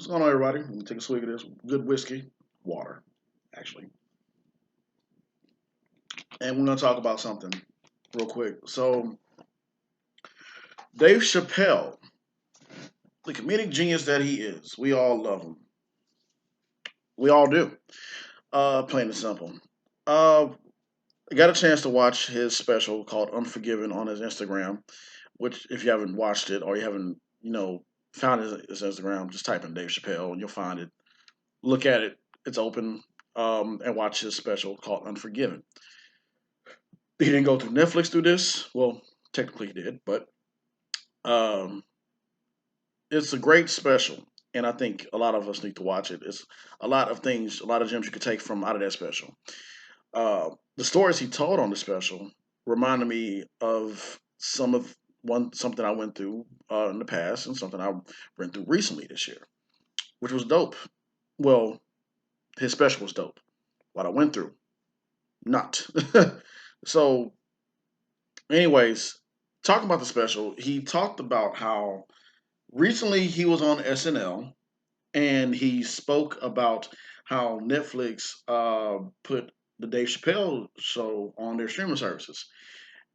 What's going on, everybody? Let me take a swig of this good whiskey, water, actually. And we're going to talk about something real quick. So, Dave Chappelle, the comedic genius that he is, we all love him. We all do. Plain and simple. I got a chance to watch his special called Unforgiven on his Instagram, which, if you haven't watched it or you haven't, found his Instagram, just type in Dave Chappelle and you'll find it. Look at it. It's open. And watch his special called Unforgiven. He didn't go through Netflix through this. Well, technically he did, but um, it's a great special, and I think a lot of us need to watch it. It's a lot of things, a lot of gems you could take from out of that special. The stories he told on the special reminded me of something I went through in the past and something I went through recently this year, which was dope. Well, his special was dope. What I went through, not. So anyways, talking about the special, he talked about how recently he was on SNL and he spoke about how Netflix put the Dave Chappelle show on their streaming services.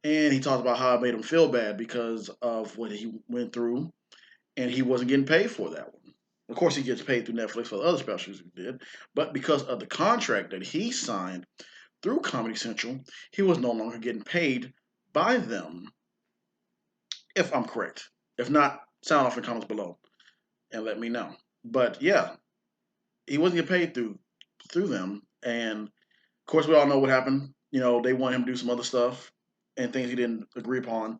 And he talked about how it made him feel bad because of what he went through and he wasn't getting paid for that one. Of course, he gets paid through Netflix for the other specials he did, but because of the contract that he signed through Comedy Central, he was no longer getting paid by them, if I'm correct. If not, sound off in the comments below and let me know. But yeah, he wasn't getting paid through them, and of course we all know what happened. They want him to do some other stuff and things he didn't agree upon.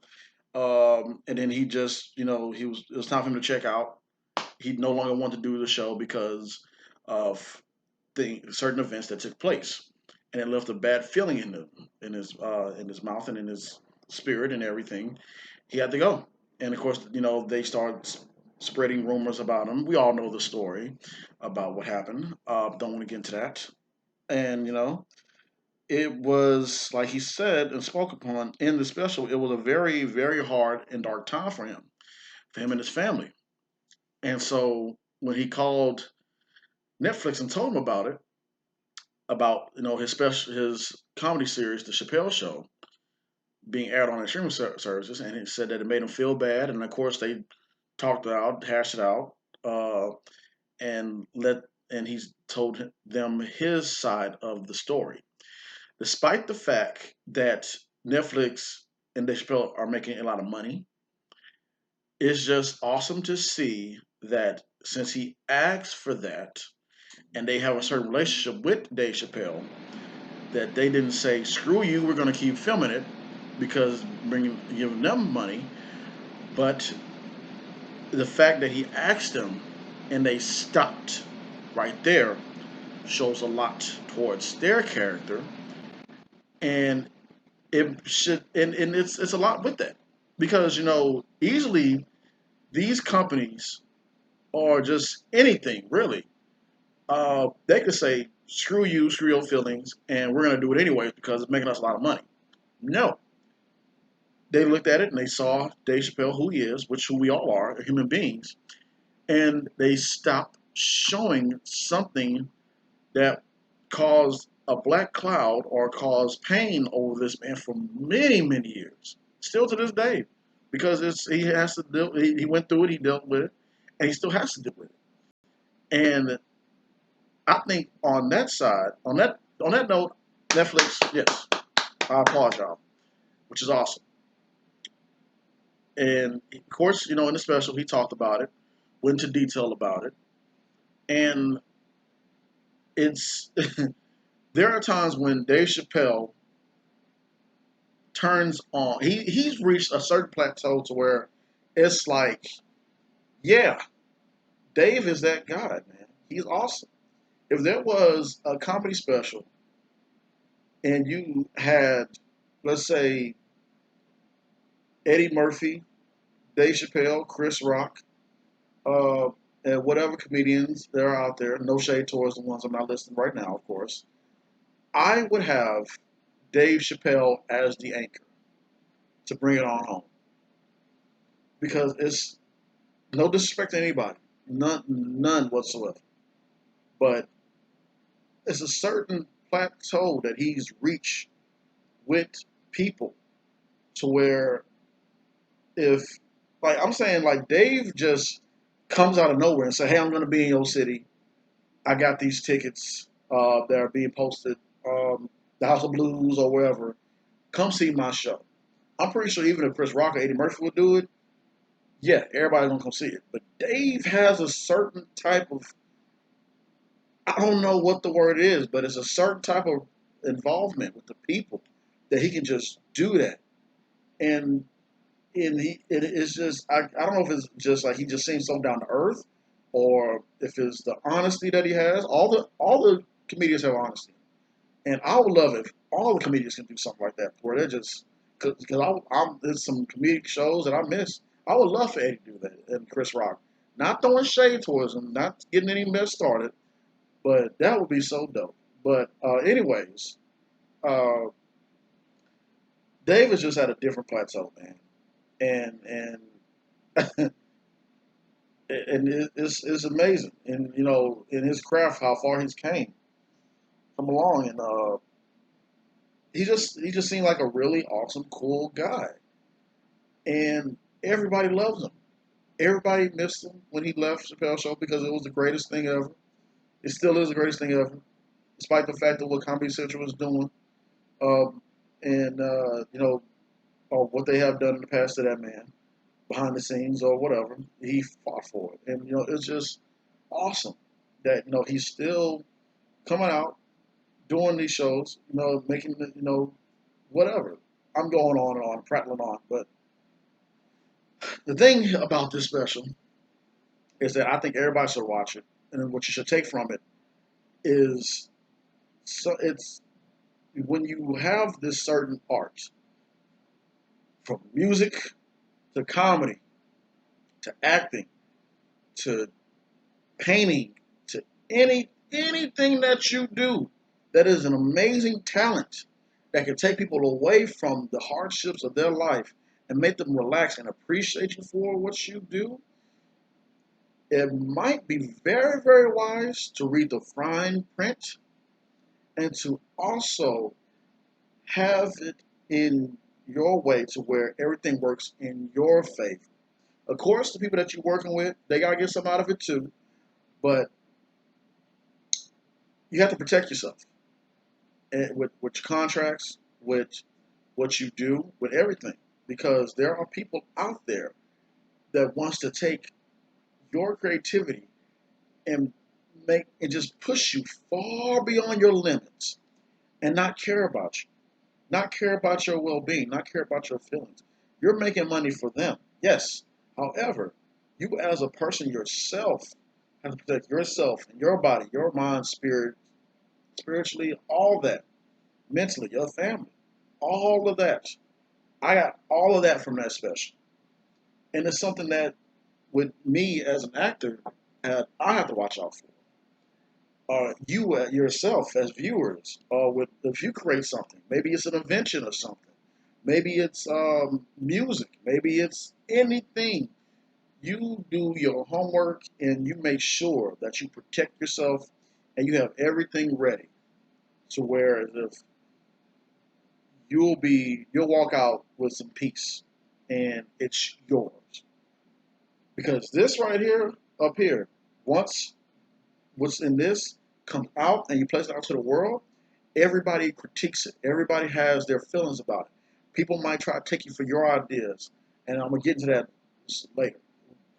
And then he just, it was time for him to check out. He no longer wanted to do the show because of certain events that took place, and it left a bad feeling in his mouth and in his spirit and everything. He had to go, and of course, they started spreading rumors about him. We all know the story about what happened. Don't want to get into that. And it was like he said and spoke upon in the special. It was a very, very hard and dark time for him and his family. And so when he called Netflix and told him about his special, his comedy series, The Chappelle Show, being aired on their streaming services, and he said that it made him feel bad. And of course, they talked it out, hashed it out, uh, and let and he's told them his side of the story. Despite the fact that Netflix and Dave Chappelle are making a lot of money, it's just awesome to see that since he asked for that and they have a certain relationship with Dave Chappelle, that they didn't say, screw you, we're going to keep filming it because giving them money. But the fact that he asked them and they stopped right there shows a lot towards their character, and and it's a lot with that because easily these companies or just anything really, they could say screw you, screw your feelings, and we're going to do it anyway because it's making us a lot of money. No, they looked at it and they saw Dave Chappelle, who he is, which who we all are, human beings, and they stopped showing something that caused a black cloud or caused pain over this man for many, many years, still to this day, because he has to deal. He went through it, he dealt with it, and he still has to deal with it. And I think on that side, on that note, Netflix, yes, I applaud y'all, which is awesome. And of course, in the special, he talked about it, went into detail about it, and it's there are times when Dave Chappelle turns on. He's reached a certain plateau to where it's like, yeah, Dave is that guy, man. He's awesome. If there was a comedy special and you had, let's say, Eddie Murphy, Dave Chappelle, Chris Rock, uh, and whatever comedians there are out there, no shade towards the ones I'm not listing right now, of course, I would have Dave Chappelle as the anchor to bring it on home because it's no disrespect to anybody. none whatsoever. But it's a certain plateau that he's reached with people to where if like I'm saying like Dave just comes out of nowhere and say, "Hey, I'm going to be in your city. I got these tickets that are being posted, the House of Blues or wherever. Come see my show." I'm pretty sure even if Chris Rock or Eddie Murphy would do it, yeah, everybody's gonna come see it. But Dave has a certain type of, I don't know what the word is, but it's a certain type of involvement with the people that he can just do that. And it's just I don't know if it's just like he just seems so down to earth, or if it's the honesty that he has. All the comedians have honesty, and I would love if all the comedians can do something like that, where they're just because there's some comedic shows that I miss. I would love for Eddie to do that and Chris Rock, not throwing shade towards him, not getting any mess started, but that would be so dope. But anyways, uh, Dave is just at a different plateau, man, and and it's amazing, and in his craft, how far he's come along, and he just seemed like a really awesome, cool guy, and everybody loves him. Everybody missed him when he left Chappelle Show because it was the greatest thing ever. It still is the greatest thing ever, despite the fact of what Comedy Central was doing, and or what they have done in the past to that man behind the scenes or whatever. He fought for it, and it's just awesome that he's still coming out doing these shows, making whatever. I'm going on and on, prattling on, but the thing about this special is that I think everybody should watch it, and then what you should take from it is it's when you have this certain art, from music to comedy to acting to painting to anything that you do, that is an amazing talent that can take people away from the hardships of their life and make them relax and appreciate you for what you do. It might be very, very wise to read the fine print and to also have it in your way to where everything works in your favor. Of course, the people that you're working with, they gotta get some out of it too, but you have to protect yourself with your contracts, with what you do, with everything, because there are people out there that wants to take your creativity and make and just push you far beyond your limits and not care about you, not care about your well-being, not care about your feelings. You're making money for them, yes. However, you as a person yourself have to protect yourself and your body, your mind, spirit, spiritually, all that, mentally, your family, all of that. I got all of that from that special, and it's something that, with me as an actor, I have to watch out for. You yourself as viewers, with if you create something, maybe it's an invention or something, maybe it's music, maybe it's anything. You do your homework and you make sure that you protect yourself and you have everything ready to where if you'll walk out with some peace and it's yours. Because this right here, up here, once what's in this comes out and you place it out to the world, everybody critiques it. Everybody has their feelings about it. People might try to take you for your ideas, and I'm gonna get into that later,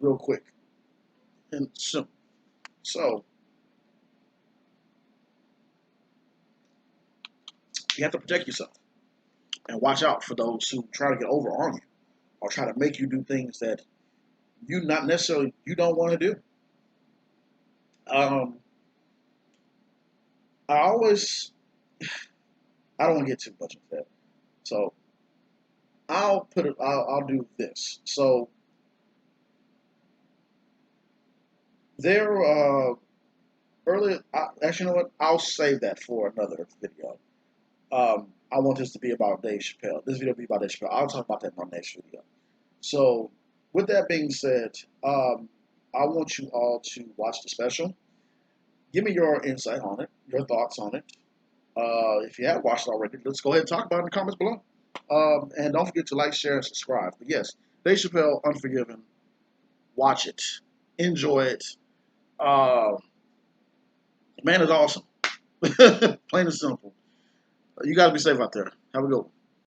real quick and soon. So you have to protect yourself and watch out for those who try to get over on you or try to make you do things that you not necessarily you don't want to do. Um, I always I don't want to get too much into that, so I'll put it. I'll do this. So there. Earlier, actually, you know what? I'll save that for another video. I want this to be about Dave Chappelle. This video will be about Dave Chappelle. I'll talk about that in my next video. So, with that being said, I want you all to watch the special. Give me your insight on it, your thoughts on it. If you have watched it already, let's go ahead and talk about it in the comments below. And don't forget to like, share, and subscribe. But yes, Dave Chappelle, Unforgiven. Watch it. Enjoy it. Uh, man is awesome. Plain and simple. You got to be safe out there. Have a good one.